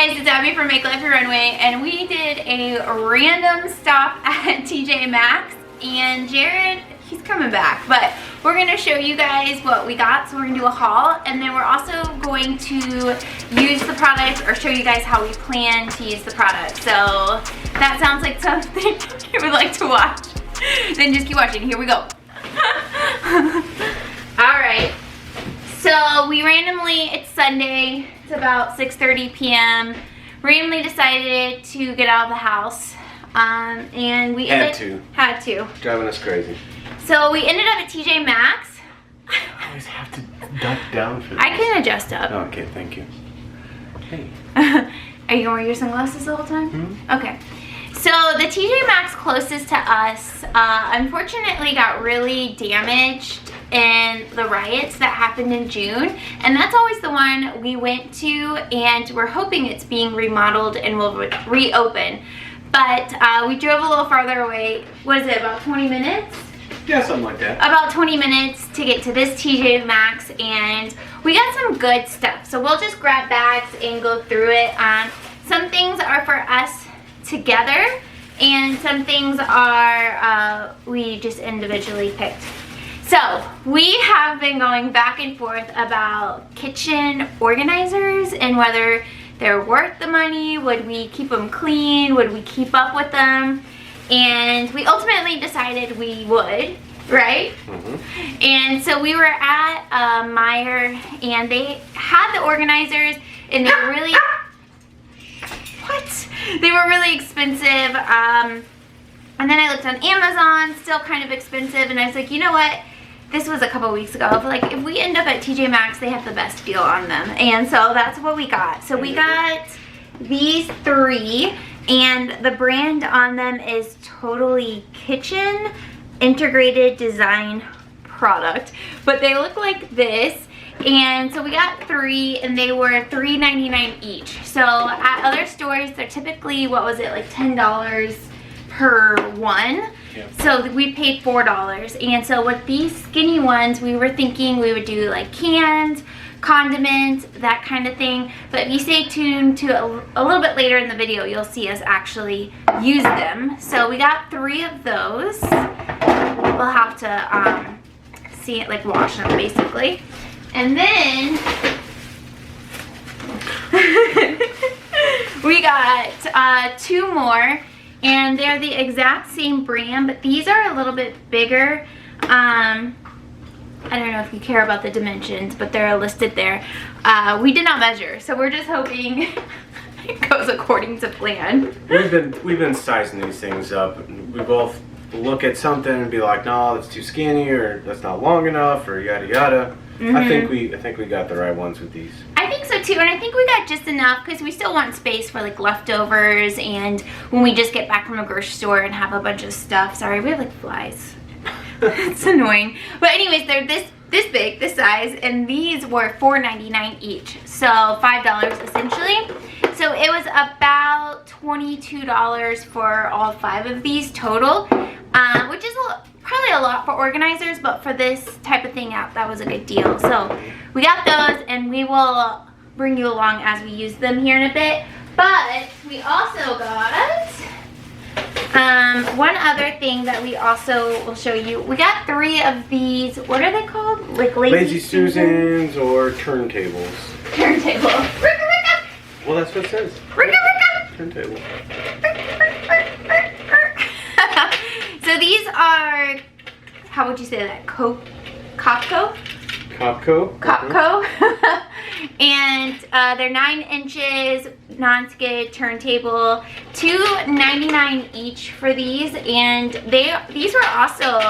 guys, it's Abby from Make Life Your Runway, and we did a random stop at TJMAXX, and Jared, he's coming back, but we're going to show you guys what we got. So we're going to do a haul, and then we're also going to use the product or show you guys how we plan to use the product. So that sounds like something you would like to watch. Then just keep watching. Here we go. Alright, so we randomly, it's Sunday, it's about 6:30 p.m. randomly decided to get out of the house, and we had to. Driving us crazy. So we ended up at TJMAXX. I always have to duck down for this. I can adjust up. Okay, thank you. Hey. Are you gonna wear your sunglasses the whole time? Mm-hmm. Okay. So the TJMAXX closest to us, unfortunately got really damaged in the riots that happened in June, and that's always the one we went to, and we're hoping it's being remodeled and will reopen. But we drove a little farther away. What is it, about 20 minutes? Yeah, something like that. About 20 minutes to get to this TJMAXX, and we got some good stuff. So we'll just grab bags and go through it. Some things are for us together, and some things are we just individually picked. So we have been going back and forth about kitchen organizers and whether they're worth the money. Would we keep them clean? Would we keep up with them? And we ultimately decided we would, right? Mm-hmm. And so we were at Meijer, and they had the organizers, and they were really they were really expensive. And then I looked on Amazon, still kind of expensive, and I was like, you know what? This was a couple weeks ago. But like, if we end up at TJMAXX, they have the best deal on them, and so that's what we got. So we got these three, and the brand on them is Totally Kitchen Integrated Design Product, but they look like this. And so we got three, and they were $3.99 each. So at other stores, they're typically, what was it, like $10 per one. Yeah. So we paid $4. And so with these skinny ones, we were thinking we would do like cans, condiments, that kind of thing. But if you stay tuned to a little bit later in the video, you'll see us actually use them. So we got three of those. We'll have to see it, like wash them basically. And then we got two more, and they're the exact same brand, but these are a little bit bigger. I don't know if you care about the dimensions, but they're listed there. We did not measure, so we're just hoping it goes according to plan. We've been sizing these things up. We both look at something and be like, no, that's too skinny, or that's not long enough, or yada yada. Mm-hmm. I think we got the right ones with these. I think so too, and I think we got just enough because we still want space for like leftovers, and when we just get back from a grocery store and have a bunch of stuff. Sorry, we have like flies. It's annoying. But anyways, they're this big, this size, and these were $4.99 each, so $5 essentially. So it was about $22 for all 5 of these total, which is probably a lot for organizers, but for this type of thing out, that was a good deal. So we got those, and we will bring you along as we use them here in a bit. But we also got one other thing that we also will show you. We got 3 of these. What are they called? Like Lazy Susans or turntables. Turntable. Ricka, ricka. Well, that's what it says. Ricka, ricka. Turntable. So these are, how would you say that? Copco? Copco. And they're 9 inches, non-skid turntable, $2.99 each for these, and these were also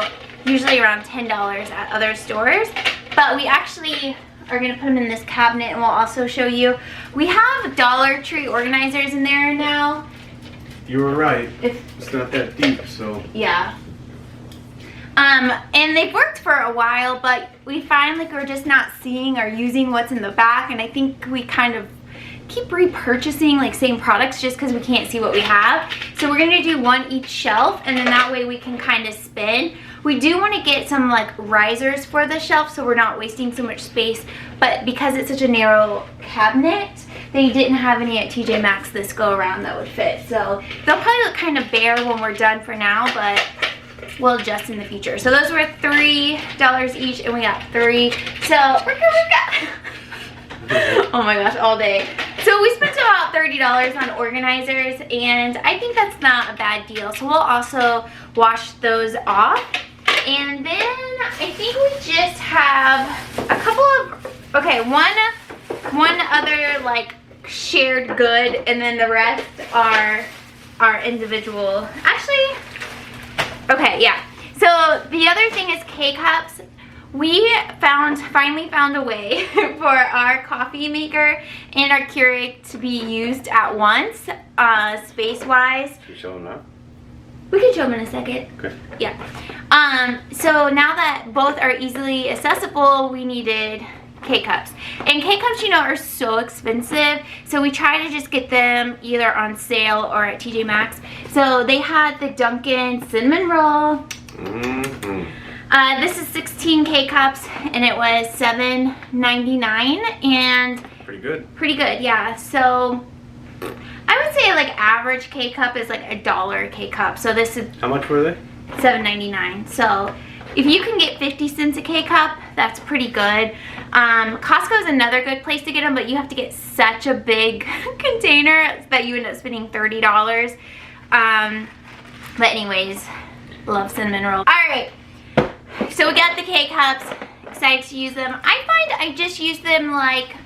usually around $10 at other stores, but we actually are gonna put them in this cabinet, and we'll also show you. We have Dollar Tree organizers in there now. You were right. It's not that deep, so. Yeah. And they've worked for a while, but we find like we're just not seeing or using what's in the back, and I think we kind of keep repurchasing like same products just because we can't see what we have. So we're gonna do one each shelf, and then that way we can kind of spin. We do want to get some like risers for the shelf so we're not wasting so much space, but because it's such a narrow cabinet, they didn't have any at TJ Maxx this go around that would fit. So they'll probably look kind of bare when we're done for now, but we'll adjust in the future. So those were $3 each, and we got 3. So we're good. Oh my gosh, all day. So we spent about $30 on organizers, and I think that's not a bad deal. So we'll also wash those off. And then I think we just have a couple of, okay, one other like shared good, and then the rest are our individual, actually, okay, yeah. So the other thing is K-Cups. We finally found a way for our coffee maker and our Keurig to be used at once, space-wise. Can you show them now? We can show them in a second. Okay. Yeah. So now that both are easily accessible, we needed K-Cups. And K-Cups, you know, are so expensive. So we try to just get them either on sale or at TJ Maxx. So they had the Dunkin' Cinnamon Roll. Mm-hmm. This is 16 K-Cups, and it was $7.99, and Pretty good. pretty good, yeah. So I would say like average K-Cup is like $1 K-Cup. So this is How much were they? $7.99. So if you can get 50 cents a K-Cup, that's pretty good. Costco is another good place to get them, but you have to get such a big container that you end up spending $30. But anyways, love cinnamon roll. All right. So we got the K-Cups, excited to use them. I find I just use them like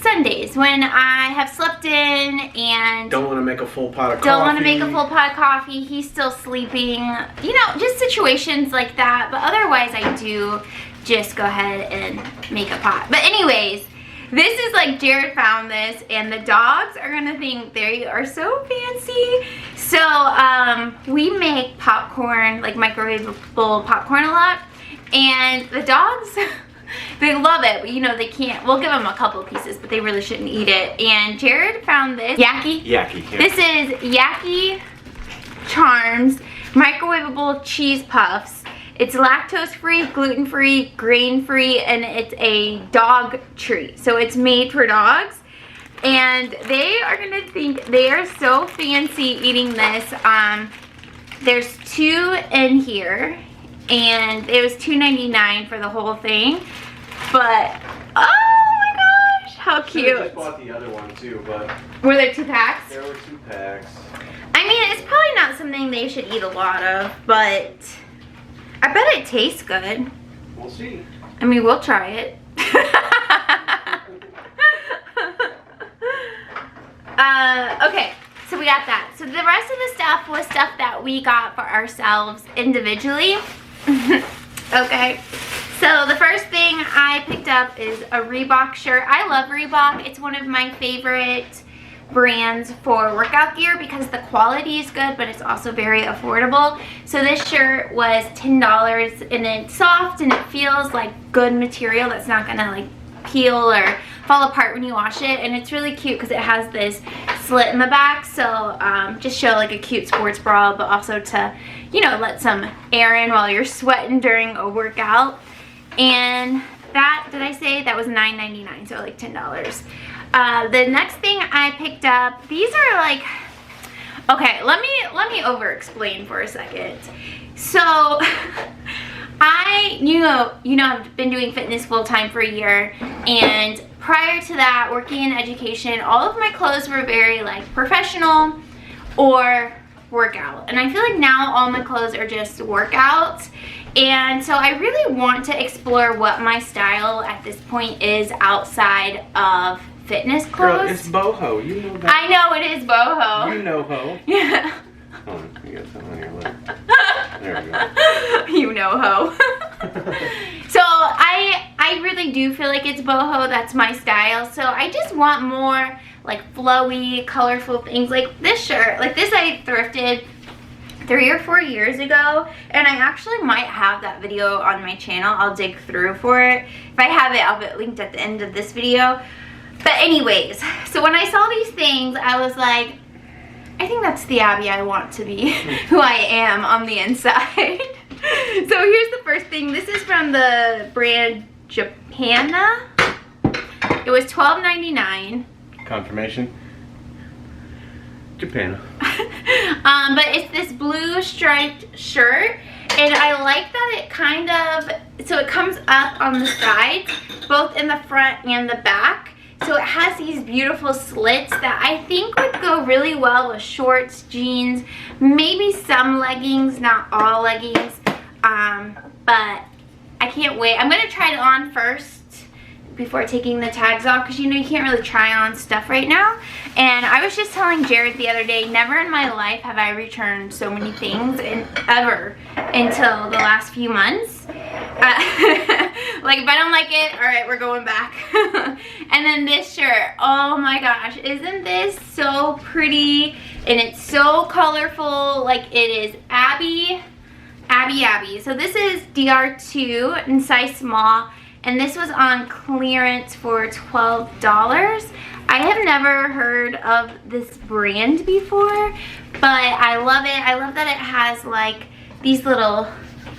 Sundays when I have slept in and Don't want to make a full pot of coffee. don't want to make a full pot of coffee. He's still sleeping. You know, just situations like that. But otherwise, I do just go ahead and make a pot. But anyways, this is like Jared found this, and the dogs are gonna think they are so fancy. So we make popcorn, like microwavable popcorn a lot, and the dogs they love it, but you know they can't. We'll give them a couple of pieces, but they really shouldn't eat it. And Jared found this Yaki. Yaki. Yeah. This is Yaki Charms microwavable cheese puffs. It's lactose-free, gluten-free, grain-free, and it's a dog treat. So it's made for dogs. And they are gonna think they are so fancy eating this. There's 2 in here, and it was $2.99 for the whole thing. But, oh my gosh, how cute. I just bought the other one too, but Were there 2 packs? there were 2 packs. I mean, it's probably not something they should eat a lot of, but I bet it tastes good. We'll see. I mean, we'll try it. Okay, so we got that. So the rest of the stuff was stuff that we got for ourselves individually. Okay, so the first thing I picked up is a Reebok shirt. I love Reebok. It's one of my favorite brands for workout gear because the quality is good, but it's also very affordable. So this shirt was $10, and it's soft and it feels like good material that's not gonna like peel or fall apart when you wash it. And it's really cute because it has this slit in the back, so just show like a cute sports bra, but also to, you know, let some air in while you're sweating during a workout. And that, did I say that was $9.99, so like $10. The next thing I picked up, these are like, okay, let me over explain for a second. So I've been doing fitness full time for a year, and prior to that, working in education, all of my clothes were very like professional or workout. And I feel like now all my clothes are just workouts. And so I really want to explore what my style at this point is outside of fitness clothes. Girl, it's boho. You know that. I know it is boho. You know ho. Yeah. Hold on, you got something on your lip. There we go. You know ho. So I really do feel like it's boho. That's my style. So I just want more like flowy, colorful things like this shirt. Like this I thrifted 3 or 4 years ago, and I actually might have that video on my channel. I'll dig through for it. If I have it, I'll put it linked at the end of this video. But anyways, so when I saw these things, I was like, I think that's the Abby I want to be, who I am on the inside. So here's the first thing. This is from the brand Japana. It was $12.99. confirmation. Japan. But it's this blue striped shirt, and I like that it kind of, so it comes up on the sides, both in the front and the back. So it has these beautiful slits that I think would go really well with shorts, jeans, maybe some leggings, not all leggings. But I can't wait. I'm gonna try it on first before taking the tags off, because you know you can't really try on stuff right now. And I was just telling Jared the other day, never in my life have I returned so many things ever until the last few months. Like if I don't like it, all right, we're going back. And then this shirt, oh my gosh, isn't this so pretty? And it's so colorful. Like it is Abby. So this is DR2 in size small, and this was on clearance for $12. I have never heard of this brand before, but I love it. I love that it has like these little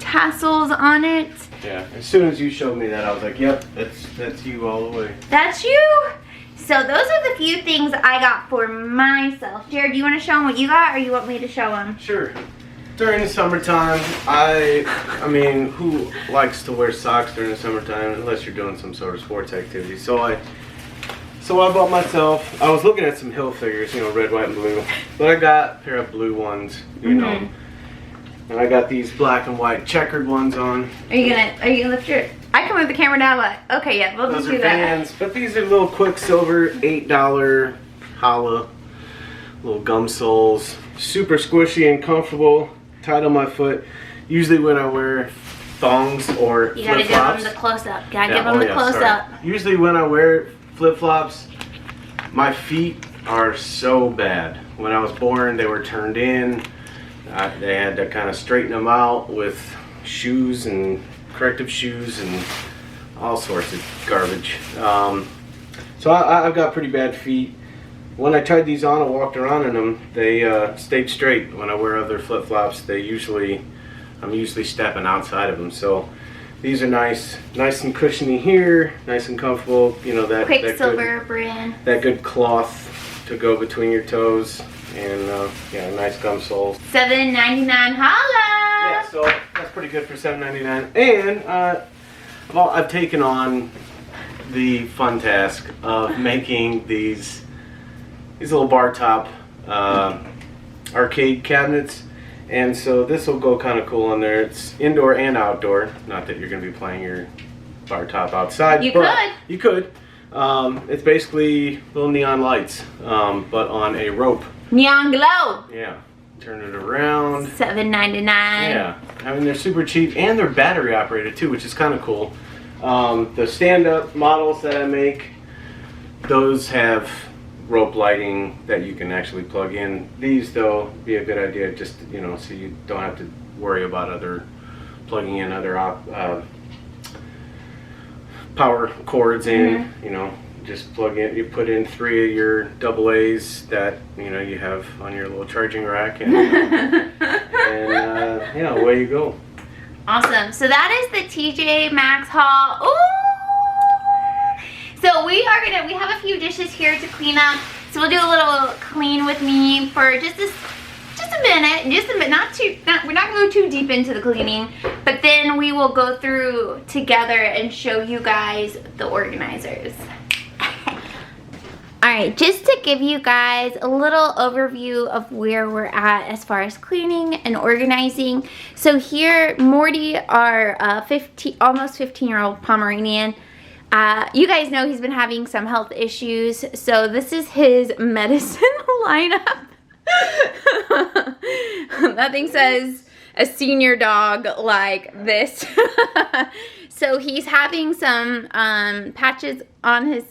tassels on it. Yeah, as soon as you showed me that, I was like, yep, that's you all the way. That's you? So those are the few things I got for myself. Jared, do you want to show them what you got, or you want me to show them? Sure. During the summertime, I mean, who likes to wear socks during the summertime unless you're doing some sort of sports activity? So I bought myself, I was looking at some Hill figures, you know, red, white, and blue, but I got a pair of blue ones, you know, and I got these black and white checkered ones on. Are you gonna lift your, I can move the camera down, but okay, yeah, we'll just do that. Vans, but these are little Quicksilver $8 holla, little gum soles, super squishy and comfortable. Tied on my foot. Usually when I wear thongs or flip-flops. You gotta give them the close-up. Gotta give them the close-up. Usually when I wear flip-flops, my feet are so bad. When I was born, they were turned in. They had to kind of straighten them out with shoes and corrective shoes and all sorts of garbage. So I've got pretty bad feet. When I tried these on and walked around in them, they stayed straight. When I wear other flip-flops, I'm usually stepping outside of them. So these are nice and cushiony here, nice and comfortable. You know, that Quicksilver brand. That good cloth to go between your toes, and yeah, nice gum soles. $7.99, holla! Yeah, so that's pretty good for $7.99. And I've taken on the fun task of making these little bar top arcade cabinets, and so this will go kind of cool on there. It's indoor and outdoor. Not that you're going to be playing your bar top outside. You could. It's basically little neon lights, but on a rope. Neon glow. Yeah. Turn it around. $7.99. Yeah. I mean, they're super cheap, and they're battery operated too, which is kind of cool. The stand-up models that I make, those have rope lighting that you can actually plug in. These though be a good idea, just you know, so you don't have to worry about plugging in other power cords in. You know, just plug in. You put in 3 of your AA's that you know you have on your little charging rack, and yeah, away you go. Awesome. So that is the TJMAXX haul. Ooh! So we have a few dishes here to clean up. So we'll do a little clean with me for just a minute, we're not gonna go too deep into the cleaning, but then we will go through together and show you guys the organizers. Alright, just to give you guys a little overview of where we're at as far as cleaning and organizing. So here, Morty, our almost 15-year-old Pomeranian, you guys know he's been having some health issues, so this is his medicine lineup. Nothing says a senior dog like this. So he's having some patches on his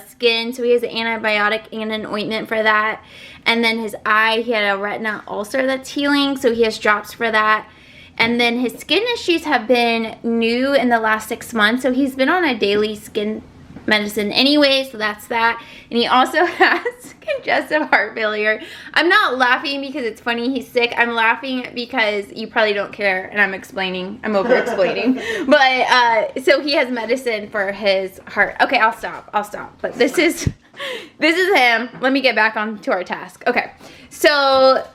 skin, so he has an antibiotic and an ointment for that. And then his eye, he had a retina ulcer that's healing, so he has drops for that. And then his skin issues have been new in the last 6 months, so he's been on a daily skin medicine anyway, so that's that. And he also has congestive heart failure. I'm not laughing because it's funny he's sick. I'm laughing because you probably don't care, and I'm over explaining. But so he has medicine for his heart. Okay, I'll stop. But this is This is him. Let me get back on to our task. Okay, so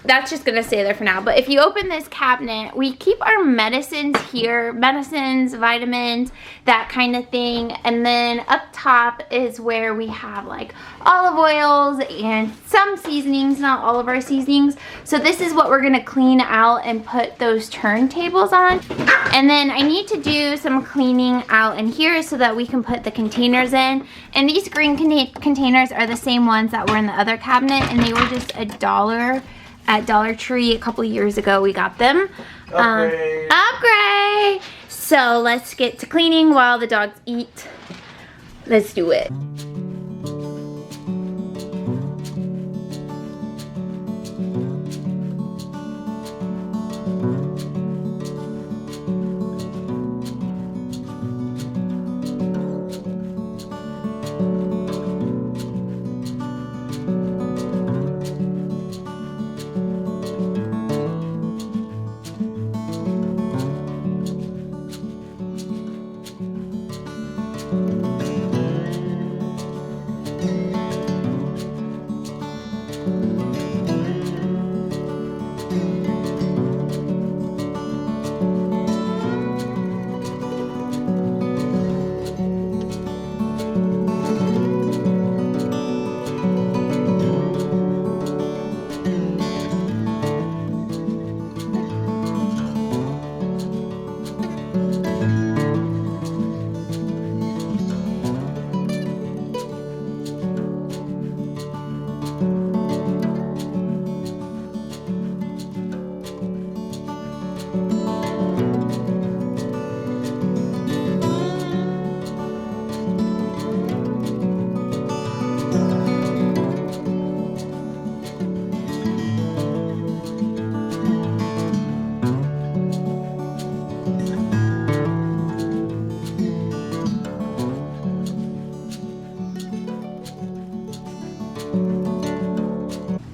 that's just gonna stay there for now. But if you open this cabinet, we keep our medicines here, medicines, vitamins, that kind of thing. And then up top is where we have like olive oils and some seasonings, not all of our seasonings. So this is what we're gonna clean out and put those turntables on. And then I need to do some cleaning out in here so that we can put the containers in. And these green containers are the same ones that were in the other cabinet, and they were just $1 at Dollar Tree a couple years ago. We got them. Upgrade. Upgrade. So let's get to cleaning while the dogs eat. Let's do it.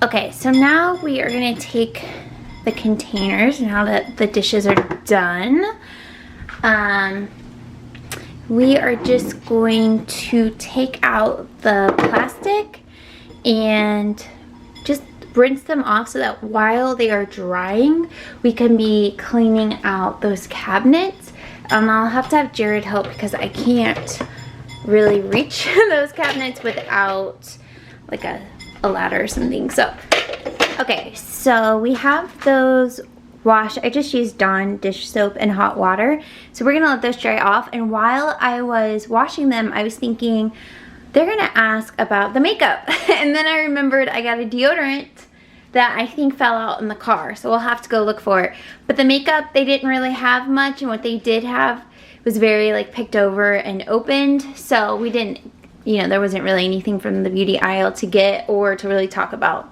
Okay, so now we are gonna take the containers, now that the dishes are done. We are just going to take out the plastic and just rinse them off so that while they are drying, we can be cleaning out those cabinets. I'll have to have Jared help because I can't really reach those cabinets without like a ladder or something. So, okay, so we have those washed. I just used Dawn dish soap and hot water. So we're gonna let those dry off. And while I was washing them, I was thinking, they're gonna ask about the makeup. And then I remembered I got a deodorant that I think fell out in the car. So we'll have to go look for it. But the makeup, they didn't really have much. And what they did have was very like picked over and opened. So we didn't, you know, there wasn't really anything from the beauty aisle to get or to really talk about.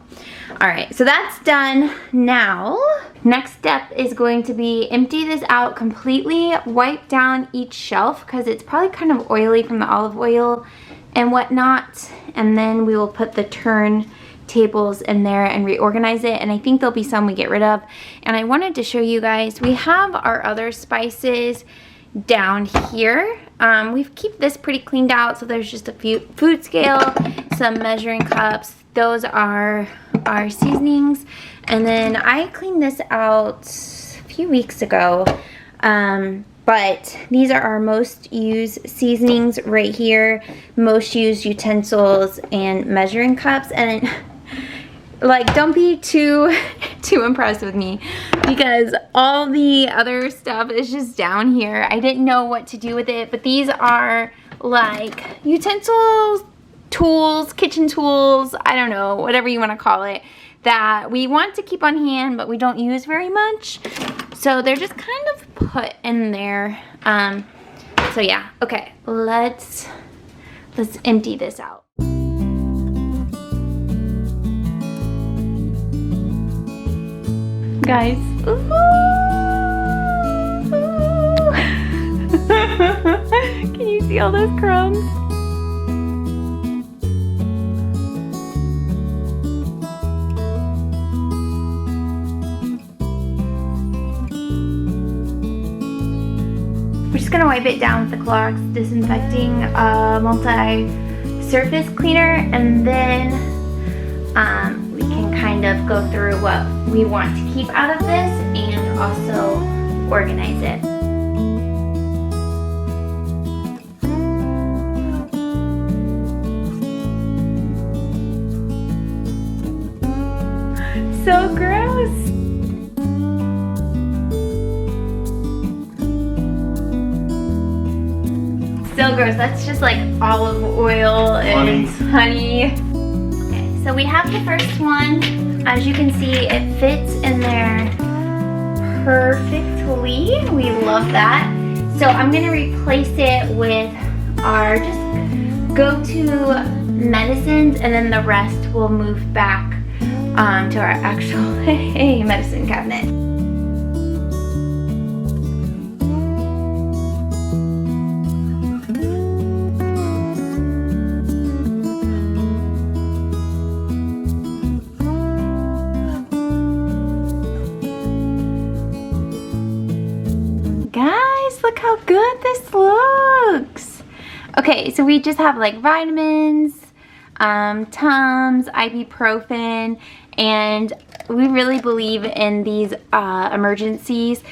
All right, so that's done now. Next step is going to be empty this out completely, wipe down each shelf because it's probably kind of oily from the olive oil and whatnot. And then we will put the turntables in there and reorganize it. And I think there'll be some we get rid of. And I wanted to show you guys, we have our other spices down here. We keep this pretty cleaned out, so there's just a few food scale, some measuring cups. Those are our seasonings. And then I cleaned this out a few weeks ago. But these are our most used seasonings right here, most used utensils and measuring cups. And like, don't be too impressed with me because all the other stuff is just down here. I didn't know what to do with it, but these are like utensils, tools, kitchen tools, I don't know, whatever you want to call it, that we want to keep on hand, but we don't use very much. So they're just kind of put in there. So yeah, okay, let's empty this out. Guys, can you see all those crumbs? We're just gonna wipe it down with the Clorox disinfecting multi surface cleaner, and then we can kind of go through what we want to keep out of this and also organize it. So gross. So gross. That's just like olive oil and honey. Okay, so we have the first one. As you can see, it fits in there perfectly. We love that. So I'm gonna replace it with our just go-to medicines, and then the rest will move back to our actual medicine cabinet. Guys, look how good this looks. Okay, so we just have like vitamins, Tums, ibuprofen, and we really believe in these emergencies.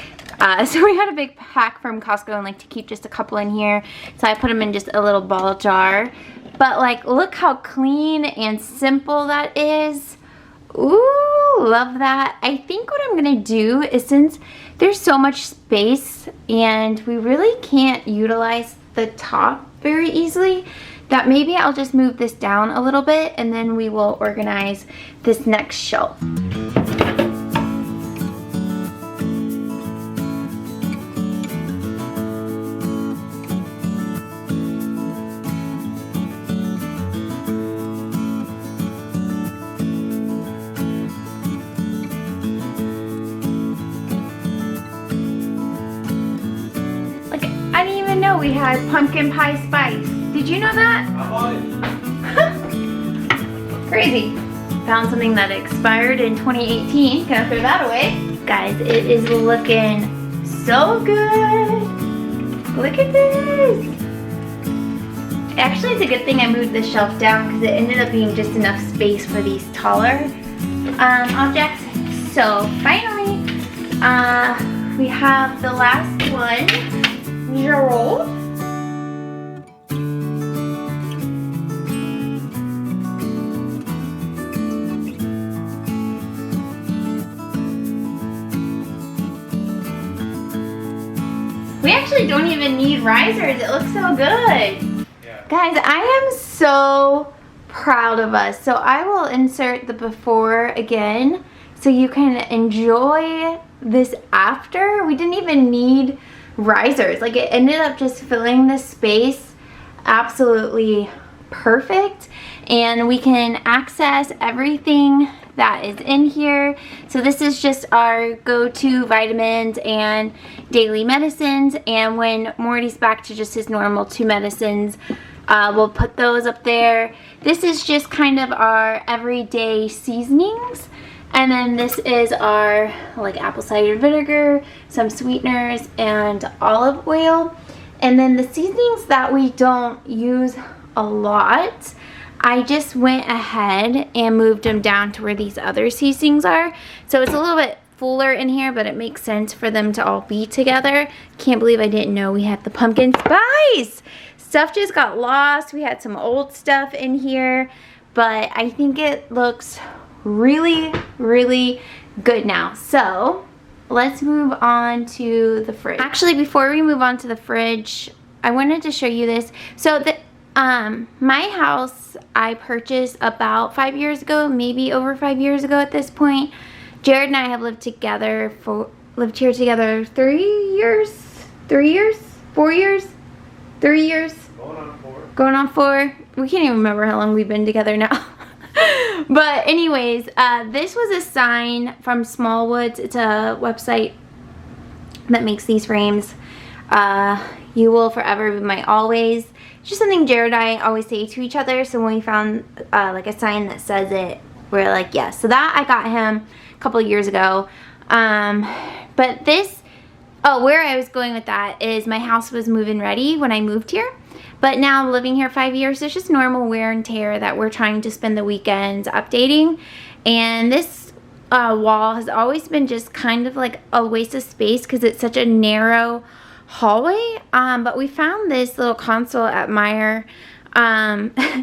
So we had a big pack from Costco and like to keep just a couple in here. So I put them in just a little ball jar. But like, look how clean and simple that is. Ooh, love that. I think what I'm gonna do is, since there's so much space and we really can't utilize the top very easily, that maybe I'll just move this down a little bit and then we will organize this next shelf. Like, I didn't even know we had pumpkin pie spice. Did you know that? I bought it. Crazy. Found something that expired in 2018. Gonna throw that away. Guys, it is looking so good. Look at this. Actually, it's a good thing I moved this shelf down because it ended up being just enough space for these taller objects. So finally, we have the last one, Gerald. We actually don't even need risers. It looks so good. Yeah. Guys, I am so proud of us. So I will insert the before again so you can enjoy this after. We didn't even need risers. Like, it ended up just filling this space absolutely perfect. And we can access everything that is in here. So this is just our go-to vitamins and daily medicines, and when Morty's back to just his normal 2 medicines, we'll put those up there. This is just kind of our everyday seasonings, and then this is our like apple cider vinegar, some sweeteners, and olive oil. And then the seasonings that we don't use a lot, I just went ahead and moved them down to where these other seasonings are. So it's a little bit fuller in here, but it makes sense for them to all be together. Can't believe I didn't know we had the pumpkin spice. Stuff just got lost. We had some old stuff in here, but I think it looks really, really good now. So let's move on to the fridge. Actually, before we move on to the fridge, I wanted to show you this. So my house I purchased about 5 years ago, maybe over 5 years ago at this point. Jared and I have lived here together 3 years, 4 years, 3 years. Going on 4. We can't even remember how long we've been together now. But anyways, this was a sign from Smallwoods. It's a website that makes these frames. You will forever be my always. It's just something Jared and I always say to each other. So when we found like a sign that says it, we're like, yes. So that I got him a couple of years ago. But this, where I was going with that is my house was move-in ready when I moved here. But now living here 5 years, there's just normal wear and tear that we're trying to spend the weekends updating. And this wall has always been just kind of like a waste of space because it's such a narrow hallway. But we found this little console at Meijer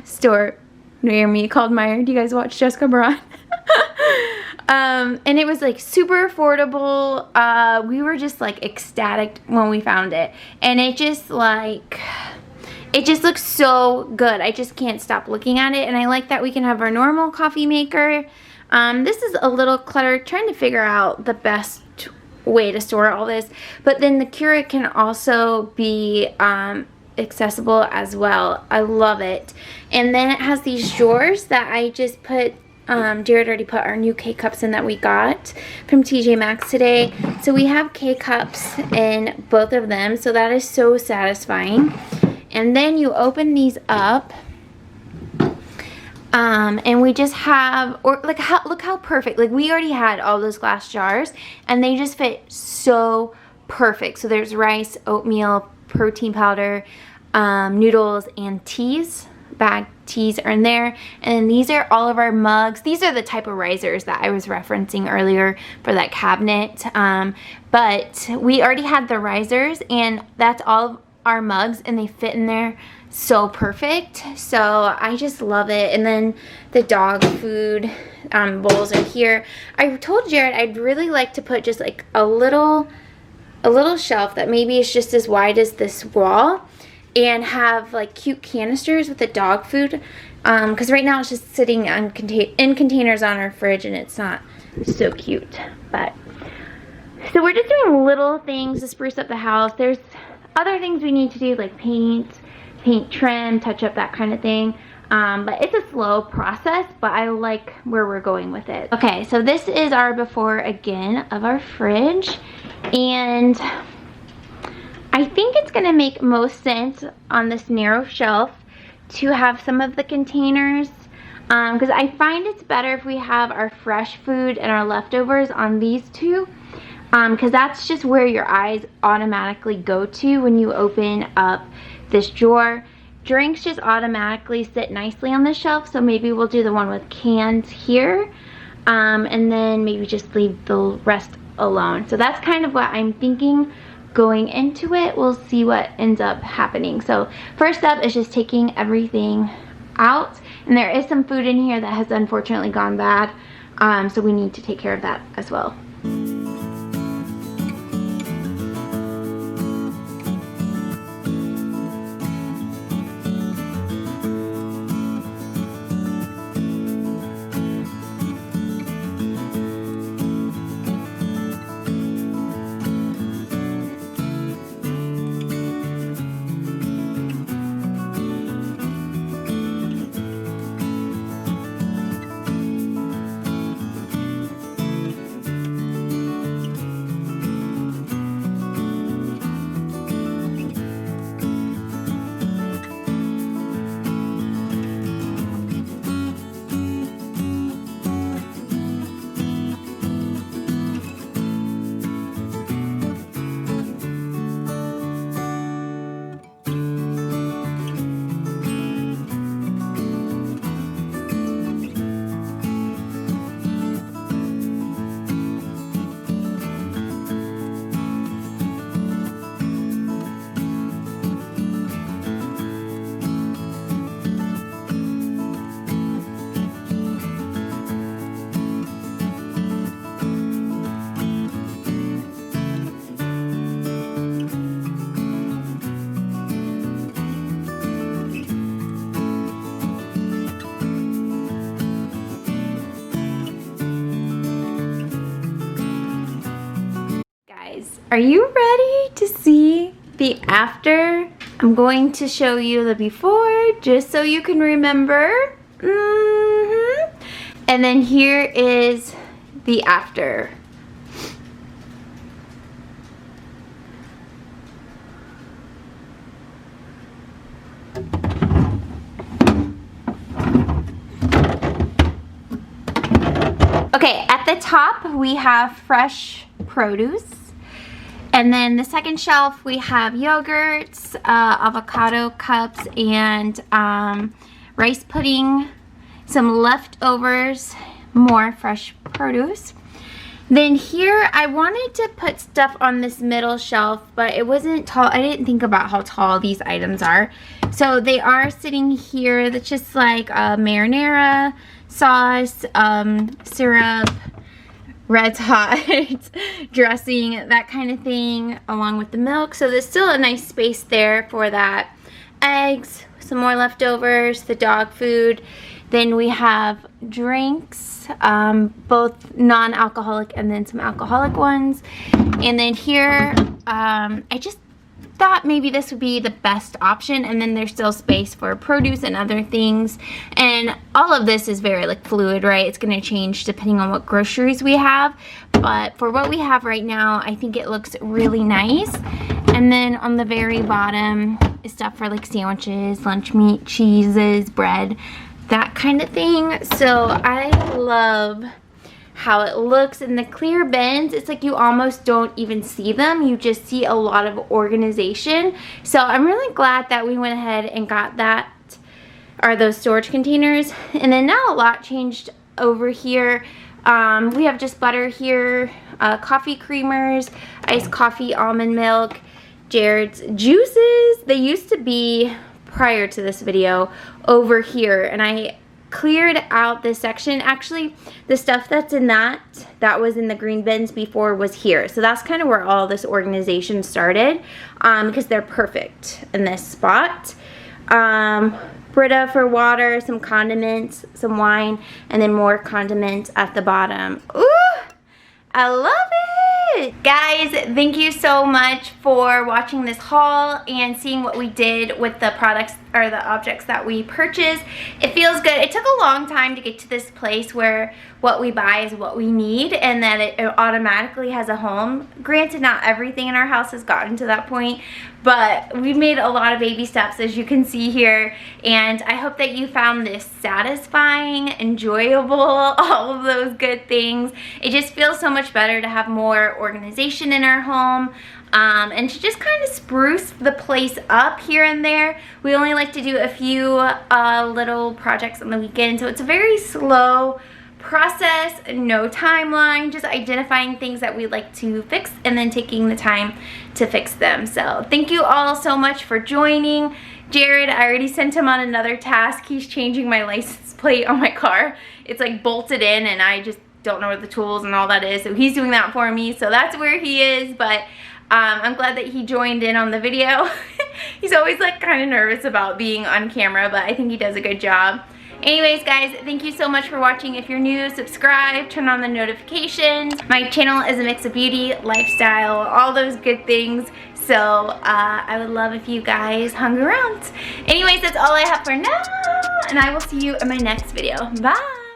store near me called Meijer. Do you guys watch Jessica Braun? And it was like super affordable. We were just like ecstatic when we found it. And it just like, it just looks so good. I just can't stop looking at it. And I like that we can have our normal coffee maker. This is a little cluttered, trying to figure out the best way to store all this. But then the Keurig can also be accessible as well. I love it. And then it has these drawers that I just put, Jared already put our new K-Cups in that we got from TJMAXX today. So we have K-Cups in both of them. So that is so satisfying. And then you open these up. And we just have, or like, look how perfect. Like, we already had all those glass jars and they just fit so perfect. So there's rice, oatmeal, protein powder, noodles, and teas. Bagged teas are in there. And then these are all of our mugs. These are the type of risers that I was referencing earlier for that cabinet. But we already had the risers, and that's all of our mugs, and they fit in there so perfect. So I just love it. And then the dog food bowls are here. I told Jared I'd really like to put just like a little shelf that maybe is just as wide as this wall, and have like cute canisters with the dog food, because right now it's just sitting on in containers on our fridge, and it's not so cute. But so we're just doing little things to spruce up the house. There's other things we need to do, like paint trim, touch up, that kind of thing. But it's a slow process, but I like where we're going with it. Okay, so this is our before again of our fridge, and I think it's gonna make most sense on this narrow shelf to have some of the containers, because I find it's better if we have our fresh food and our leftovers on these two, because that's just where your eyes automatically go to when you open up this drawer. Drinks just automatically sit nicely on the shelf, so maybe we'll do the one with cans here, and then maybe just leave the rest alone. So that's kind of what I'm thinking going into it. We'll see what ends up happening. So first up is just taking everything out, and there is some food in here that has unfortunately gone bad, so we need to take care of that as well. Are you ready to see the after? I'm going to show you the before just so you can remember. And then here is the after. Okay, at the top we have fresh produce. And then the second shelf, we have yogurts, avocado cups, and rice pudding, some leftovers, more fresh produce. Then here, I wanted to put stuff on this middle shelf, but it wasn't tall. I didn't think about how tall these items are. So they are sitting here. That's just like marinara sauce, syrup, Red's Hot dressing, that kind of thing, along with the milk. So there's still a nice space there for that. Eggs, some more leftovers, the dog food. Then we have drinks, both non-alcoholic and then some alcoholic ones. And then here, I just thought maybe this would be the best option, and then there's still space for produce and other things. And all of this is very like fluid, right? It's gonna change depending on what groceries we have, but for what we have right now, I think it looks really nice. And then on the very bottom is stuff for like sandwiches, lunch meat, cheeses, bread, that kind of thing. So I love how it looks in the clear bins. It's like you almost don't even see them. You just see a lot of organization. So I'm really glad that we went ahead and got that, or those storage containers. And then now a lot changed over here. We have just butter here, coffee creamers, iced coffee, almond milk, Jared's juices. They used to be, prior to this video, over here, and I cleared out this section. Actually, the stuff that's in that was in the green bins before was here. So that's kind of where all this organization started, because they're perfect in this spot. Brita for water, some condiments, some wine, and then more condiments at the bottom. Ooh, I love it! Guys, thank you so much for watching this haul and seeing what we did with the products or the objects that we purchased. It feels good. It took a long time to get to this place where what we buy is what we need and that it automatically has a home. Granted, not everything in our house has gotten to that point, but we've made a lot of baby steps, as you can see here, and I hope that you found this satisfying, enjoyable, all of those good things. It just feels so much better to have more organization in our home. And to just kind of spruce the place up here and there. We only like to do a few little projects on the weekend, so it's a very slow process, no timeline, just identifying things that we'd like to fix and then taking the time to fix them. So thank you all so much for joining. Jared, I already sent him on another task. He's changing my license plate on my car. It's like bolted in and I just don't know where the tools and all that is, so he's doing that for me. So that's where he is, but I'm glad that he joined in on the video. He's always like kind of nervous about being on camera, but I think he does a good job. Anyways, guys, thank you so much for watching. If you're new, subscribe, turn on the notifications. My channel is a mix of beauty, lifestyle, all those good things. So I would love if you guys hung around. Anyways, that's all I have for now, and I will see you in my next video. Bye!